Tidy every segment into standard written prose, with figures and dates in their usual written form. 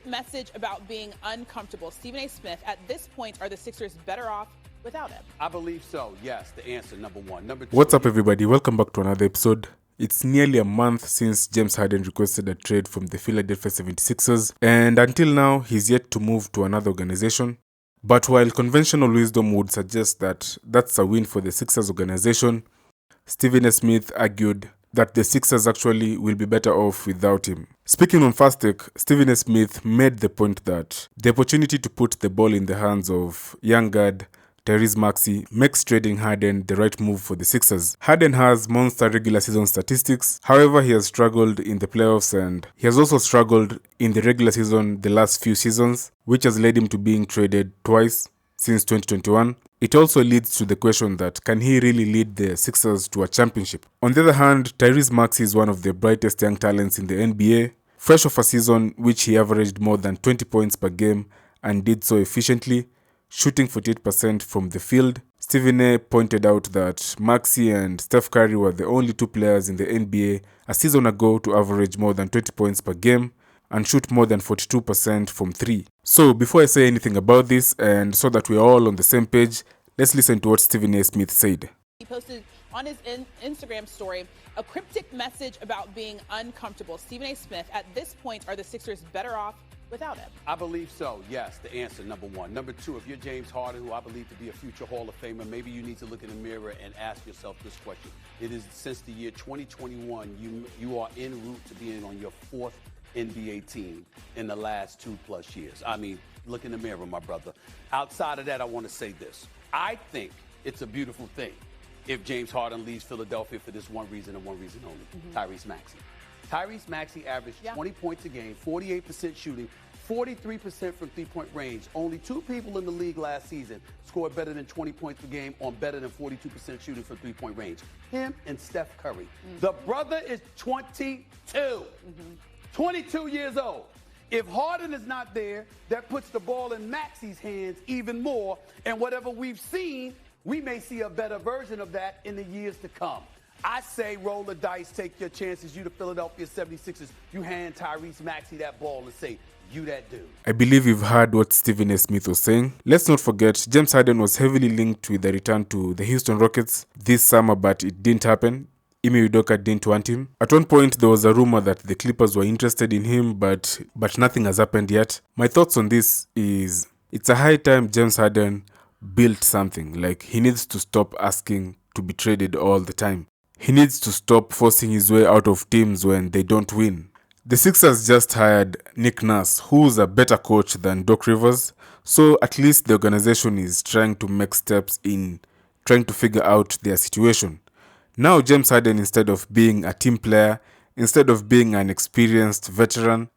Message about being uncomfortable. Stephen A. Smith, at this point, are the Sixers better off without him? I believe so, yes. The answer, number one. Number two. What's up, everybody? Welcome back to another episode. It's nearly a month since James Harden requested a trade from the Philadelphia 76ers, and until now, he's yet to move to another organization. But while conventional wisdom would suggest that that's a win for the Sixers organization, Stephen A. Smith argued that the Sixers actually will be better off without him. Speaking on Fast Take, Stephen A. Smith made the point that the opportunity to put the ball in the hands of young guard Tyrese Maxey makes trading Harden the right move for the Sixers. Harden has monster regular season statistics, however he has struggled in the playoffs and he has also struggled in the regular season the last few seasons, which has led him to being traded twice since 2021. It also leads to the question that can he really lead the Sixers to a championship? On the other hand, Tyrese Maxey is one of the brightest young talents in the NBA, fresh off a season which he averaged more than 20 points per game and did so efficiently, shooting 48% from the field. Stephen A. pointed out that Maxey and Steph Curry were the only two players in the NBA a season ago to average more than 20 points per game and shoot more than 42% from three. So before I say anything about this, and so that we're all on the same page, let's listen to what Stephen A. Smith said. He posted on his Instagram story a cryptic message about being uncomfortable. Stephen A. Smith, at this point, are the Sixers better off without him? I believe so, yes. The answer, number one. Number two, if you're James Harden, who I believe to be a future Hall of Famer, maybe you need to look in the mirror and ask yourself this question. It is since the year 2021, you are en route to being on your fourth NBA team in the last 2+ years. I mean, look in the mirror, my brother. Outside of that, I want to say this. I think it's a beautiful thing if James Harden leaves Philadelphia for this one reason and one reason only, Tyrese Maxey. Tyrese Maxey averaged 20 points a game, 48% shooting, 43% from three-point range. Only two people in the league last season scored better than 20 points per game on better than 42% shooting from three-point range. Him and Steph Curry. The brother is 22. 22 years old. If Harden is not there, that puts the ball in Maxey's hands even more. And whatever we've seen, we may see a better version of that in the years to come. I say roll the dice, take your chances. You the Philadelphia 76ers, you hand Tyrese Maxey that ball and say, you that dude. I believe you've heard what Stephen A. Smith was saying. Let's not forget, James Harden was heavily linked with the return to the Houston Rockets this summer, but it didn't happen. Ime Udoka didn't want him. At one point, there was a rumor that the Clippers were interested in him, but nothing has happened yet. My thoughts on this is, it's a high time James Harden built something. Like, he needs to stop asking to be traded all the time. He needs to stop forcing his way out of teams when they don't win. The Sixers just hired Nick Nurse, who's a better coach than Doc Rivers, so at least the organization is trying to make steps in trying to figure out their situation. Now James Harden, instead of being a team player, instead of being an experienced veteran,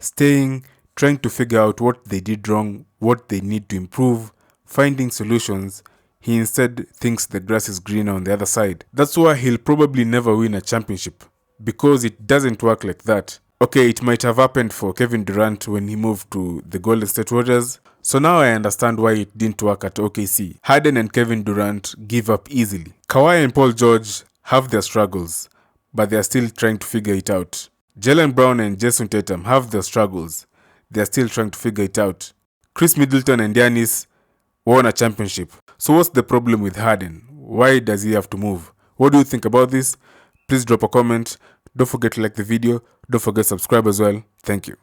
trying to figure out what they did wrong, what they need to improve, finding solutions, he instead thinks the grass is greener on the other side. That's why he'll probably never win a championship, because it doesn't work like that. Okay, it might have happened for Kevin Durant when he moved to the Golden State Warriors, so now I understand why it didn't work at OKC. Harden and Kevin Durant give up easily. Kawhi and Paul George have their struggles, but they are still trying to figure it out. Jaylen Brown and Jason Tatum have their struggles. They are still trying to figure it out. Chris Middleton and Giannis won a championship. So what's the problem with Harden? Why does he have to move? What do you think about this? Please drop a comment. Don't forget to like the video. Don't forget to subscribe as well. Thank you.